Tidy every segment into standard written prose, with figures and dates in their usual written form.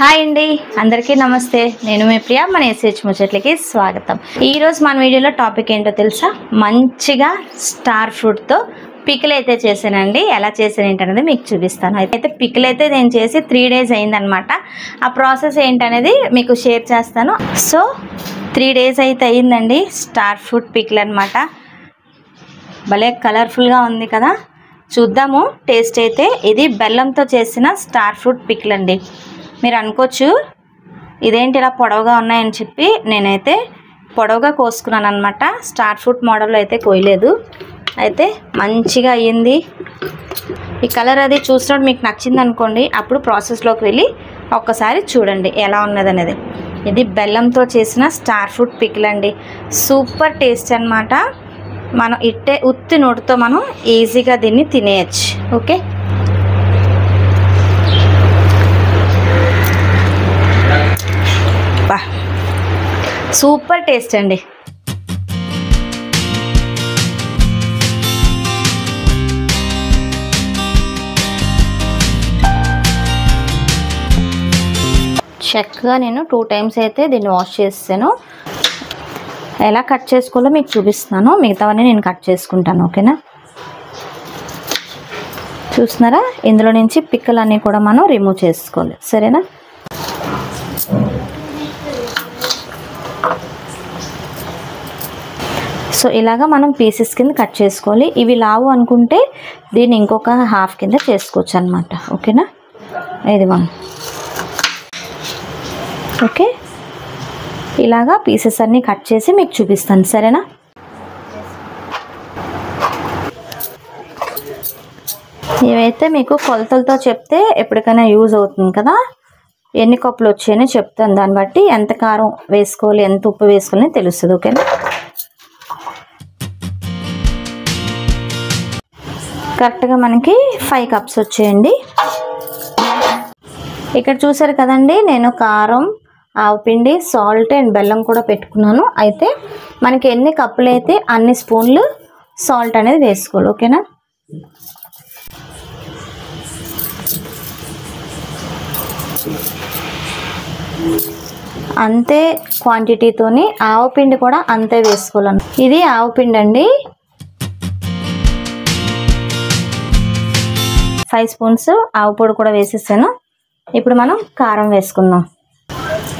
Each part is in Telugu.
హాయ్ అండి, అందరికీ నమస్తే. నేను మీ ప్రియా. మన ఎస్హెచ్ ముచ్చట్లకి స్వాగతం. ఈరోజు మన వీడియోలో టాపిక్ ఏంటో తెలుసా? మంచిగా స్టార్ ఫ్రూట్తో పికిల్ అయితే చేశానండి. ఎలా చేశాను ఏంటనేది మీకు చూపిస్తాను. అయితే పికిల్ అయితే నేను చేసి 3 days అయిందనమాట. ఆ ప్రాసెస్ ఏంటనేది మీకు షేర్ చేస్తాను. సో 3 days అయితే అయ్యిందండి. స్టార్ ఫ్రూట్ పికిల్ అనమాట. భలే కలర్ఫుల్గా ఉంది కదా. చూద్దాము టేస్ట్ అయితే. ఇది బెల్లంతో చేసిన స్టార్ ఫ్రూట్ పికిల్ అండి. మీరు అనుకోవచ్చు ఇదేంటి ఇలా పొడవుగా ఉన్నాయని చెప్పి. నేనైతే పొడవుగా కోసుకున్నాను అనమాట. స్టార్ ఫ్రూట్ మోడల్లో అయితే కోయలేదు. అయితే మంచిగా అయ్యింది. ఈ కలర్ అది చూసినప్పుడు మీకు నచ్చింది అనుకోండి, అప్పుడు ప్రాసెస్లోకి వెళ్ళి ఒక్కసారి చూడండి ఎలా ఉన్నది అనేది. ఇది బెల్లంతో చేసిన స్టార్ ఫ్రూట్ పికిల్ అండి. సూపర్ టేస్ట్ అనమాట. మనం ఇట్టే ఉత్తి నోటితో మనం ఈజీగా దీన్ని తినేయచ్చు. ఓకే, సూపర్ టేస్ట్ అండి. చక్కగా నేను 2 times అయితే దీన్ని వాష్ చేసాను. ఎలా కట్ చేసుకోవాలో మీకు చూపిస్తున్నాను. మిగతావన్నీ నేను కట్ చేసుకుంటాను. ఓకేనా, చూస్తున్నారా? ఇందులో నుంచి పిక్కలు అన్నీ కూడా మనం రిమూవ్ చేసుకోవాలి. సరేనా? సో ఇలాగా మనం పీసెస్ కింద కట్ చేసుకోవాలి. ఇవి లావు అనుకుంటే దీన్ని ఇంకొక హాఫ్ కింద చేసుకోవచ్చు అనమాట. ఓకేనా, ఇది 1. ఓకే, ఇలాగా పీసెస్ అన్నీ కట్ చేసి మీకు చూపిస్తాను. సరేనా? ఇవైతే మీకు కొలతలతో చెప్తే ఎప్పటికైనా యూజ్ అవుతుంది కదా. ఎన్ని కప్పులు వచ్చాయని చెప్తాను. దాన్ని బట్టి ఎంత కారం వేసుకోవాలి, ఎంత ఉప్పు వేసుకోవాలని తెలుస్తుంది. ఓకేనా, కరెక్ట్గా మనకి 5 cups వచ్చేయండి. ఇక్కడ చూసారు కదండి, నేను కారం, ఆవుపిండి, సాల్ట్ అండ్ బెల్లం కూడా పెట్టుకున్నాను. అయితే మనకి ఎన్ని కప్పులు అయితే అన్ని స్పూన్లు సాల్ట్ అనేది వేసుకోవాలి. ఓకేనా, అంతే క్వాంటిటీతోని ఆవుపిండి కూడా అంతే వేసుకోవాలి. ఇది ఆవుపిండి అండి. 5 spoons ఆవు పొడి కూడా వేసేసాను. ఇప్పుడు మనం కారం వేసుకుందాం.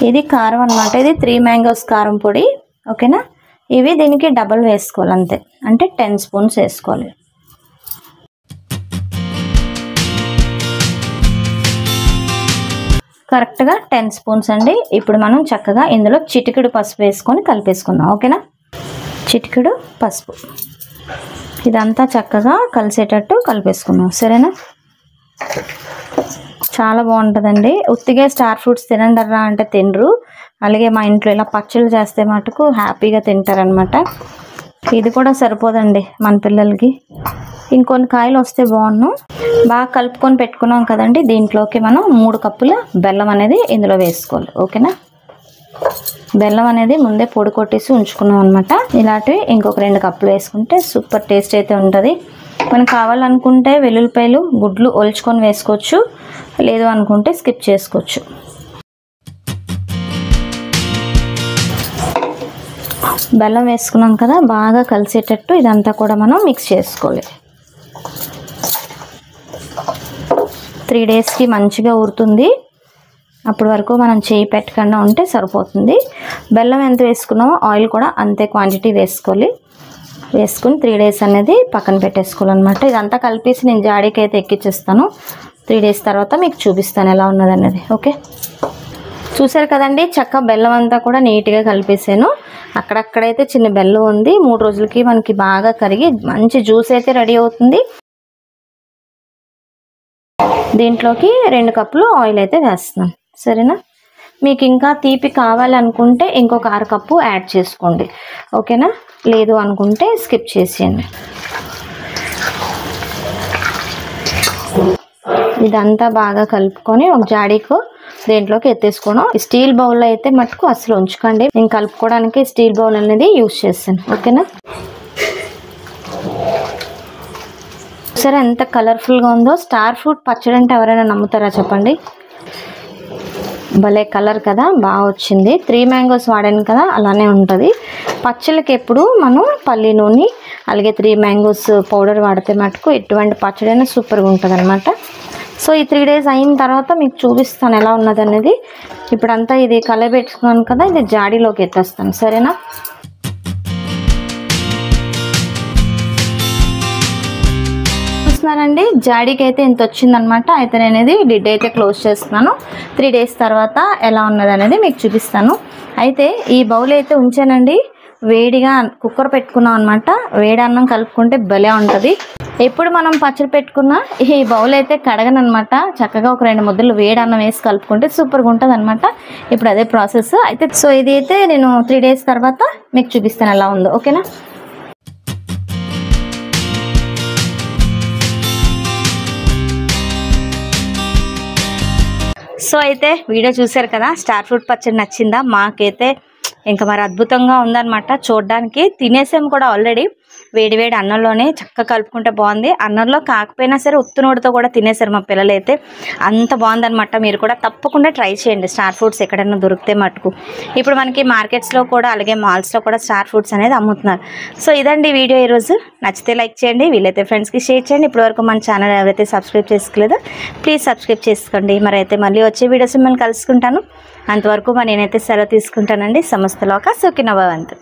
ఇది కారం అనమాట. ఇది 3 mangoes కారం పొడి. ఓకేనా, ఇవి దీనికి డబల్ వేసుకోవాలి అంతే. అంటే 10 spoons వేసుకోవాలి. కరెక్ట్గా 10 spoons అండి. ఇప్పుడు మనం చక్కగా ఇందులో చిటికెడు పసుపు వేసుకొని కలిపేసుకుందాం. ఓకేనా, చిటికెడు పసుపు. ఇదంతా చక్కగా కలిసేటట్టు కలిపేసుకుందాం. సరేనా? చాలా బాగుంటుందండి. ఉత్తిగా స్టార్ ఫ్రూట్స్ తినండర్రా అంటే తినరు. అలాగే మా ఇంట్లో ఇలా పచ్చళ్ళు చేస్తే మటుకు హ్యాపీగా తింటారనమాట. ఇది కూడా సరిపోదండి మన పిల్లలకి. ఇంకొన్ని కాయలు వస్తే బాగుండు. బాగా కలుపుకొని పెట్టుకున్నాం కదండి. దీంట్లోకి మనం 3 కప్పుల బెల్లం అనేది ఇందులో వేసుకోవాలి. ఓకేనా, బెల్లం అనేది ముందే పొడి కొట్టేసి ఉంచుకున్నాం అనమాట. ఇలాంటివి ఇంకొక 2 కప్పులు వేసుకుంటే సూపర్ టేస్ట్ అయితే ఉంటుంది. మనం కావాలనుకుంటే వెల్లుల్లిపాయలు, గుడ్లు ఒలుచుకొని వేసుకోవచ్చు. లేదు అనుకుంటే స్కిప్ చేసుకోవచ్చు. బెల్లం వేసుకున్నాం కదా, బాగా కలిసేటట్టు ఇదంతా కూడా మనం మిక్స్ చేసుకోవాలి. 3 daysకి మంచిగా ఊరుతుంది. అప్పటి వరకు మనం చేయి పెట్టకుండా ఉంటే సరిపోతుంది. బెల్లం ఎంత వేసుకున్నామో ఆయిల్ కూడా అంతే క్వాంటిటీ వేసుకోవాలి. వేసుకుని 3 days అనేది పక్కన పెట్టేసుకోవాలన్నమాట. ఇదంతా కలిపేసి నేను జాడీకి అయితే ఎక్కించేస్తాను. 3 days తర్వాత మీకు చూపిస్తాను ఎలా ఉన్నది అనేది. ఓకే, చూసారు కదండి, చక్కగా బెల్లం అంతా కూడా నీట్గా కలిపేసాను. అక్కడక్కడైతే చిన్న బెల్లం ఉంది. 3 రోజులకి మనకి బాగా కరిగి మంచి జ్యూస్ అయితే రెడీ అవుతుంది. దీంట్లోకి 2 కప్పులు ఆయిల్ అయితే వేస్తున్నాను. సరేనా? మీకు ఇంకా తీపి కావాలనుకుంటే ఇంకొక 1/2 కప్పు యాడ్ చేసుకోండి. ఓకేనా, లేదు అనుకుంటే స్కిప్ చేసేయండి. ఇదంతా బాగా కలుపుకొని ఒక జాడీకు దేంట్లోకి ఎత్తేసుకోవడం. స్టీల్ బౌల్లో అయితే మటుకు అసలు ఉంచుకోండి. నేను కలుపుకోవడానికి స్టీల్ బౌల్ అనేది యూజ్ చేస్తాను. ఓకేనా, సరే ఎంత కలర్ఫుల్గా ఉందో. స్టార్ ఫ్రూట్ పచ్చడి అంటే ఎవరైనా నమ్ముతారా చెప్పండి? భలే కలర్ కదా, బాగా వచ్చింది. 3 మ్యాంగోస్ వాడాను కదా, అలానే ఉంటుంది. పచ్చళ్ళకి ఎప్పుడు మనం పల్లి నూనె అలాగే 3 మ్యాంగోస్ పౌడర్ వాడితే మటుకు ఎటువంటి పచ్చడి అయినా సూపర్గా ఉంటుంది అనమాట. సో ఈ 3 డేస్ అయిన తర్వాత మీకు చూపిస్తాను ఎలా ఉన్నది అనేది. ఇప్పుడంతా ఇది కలబెట్టుకున్నాను కదా, ఇది జాడీలోకి ఎత్తేస్తాను, సరేనా. చూస్తున్నారండి, జాడీకి అయితే ఇంత వచ్చిందనమాట. అయితే నేను ఇది లిడ్ అయితే క్లోజ్ చేస్తున్నాను. 3 డేస్ తర్వాత ఎలా ఉన్నది అనేది మీకు చూపిస్తాను. అయితే ఈ బౌల్ అయితే ఉంచానండి, వేడిగా కుక్కర్ పెట్టుకున్నాం అనమాట. వేడి అన్నం కలుపుకుంటే భలే ఉంటుంది. ఎప్పుడు మనం పచ్చడి పెట్టుకున్నా ఈ బౌల్ అయితే కడగనమాట. చక్కగా ఒక 2 ముద్దలు వేడి అన్నం వేసి కలుపుకుంటే సూపర్గా ఉంటుంది అనమాట. ఇప్పుడు అదే ప్రాసెస్ అయితే. సో ఇది అయితే నేను 3 డేస్ తర్వాత మీకు చూపిస్తాను ఎలా ఉందో, ఓకేనా. సో అయితే వీడియో చూసారు కదా, స్టార్ ఫ్రూట్ పచ్చడి నచ్చిందా? మాకైతే ఇంకా మరి అద్భుతంగా ఉందన్నమాట. చూడడానికి తినేసాము కూడా ఆల్రెడీ. వేడివేడి అన్నంలోనే చక్కగా కలుపుకుంటే బాగుంది. అన్నంలో కాకపోయినా సరే ఉత్తునోడితో కూడా తినేసారు మా పిల్లలు అయితే. అంత బాగుందన్నమాట. మీరు కూడా తప్పకుండా ట్రై చేయండి స్టార్ ఫ్రూట్స్ ఎక్కడైనా దొరికితే మటుకు. ఇప్పుడు మనకి మార్కెట్స్లో కూడా అలాగే మాల్స్లో కూడా స్టార్ ఫ్రూట్స్ అనేది అమ్ముతున్నారు. సో ఇదండి వీడియో ఈరోజు. నచ్చితే లైక్ చేయండి, వీలైతే ఫ్రెండ్స్కి షేర్ చేయండి. ఇప్పటివరకు మన ఛానల్ ఎవరైతే సబ్స్క్రైబ్ చేసుకోలేదో ప్లీజ్ సబ్స్క్రైబ్ చేసుకోండి. మరి అయితే మళ్ళీ వచ్చే వీడియోస్ మిమ్మల్ని కలుసుకుంటాను. అంతవరకు నేనైతే సెలవు తీసుకుంటానండి. సమస్తలోక సుఖినో భవంతు.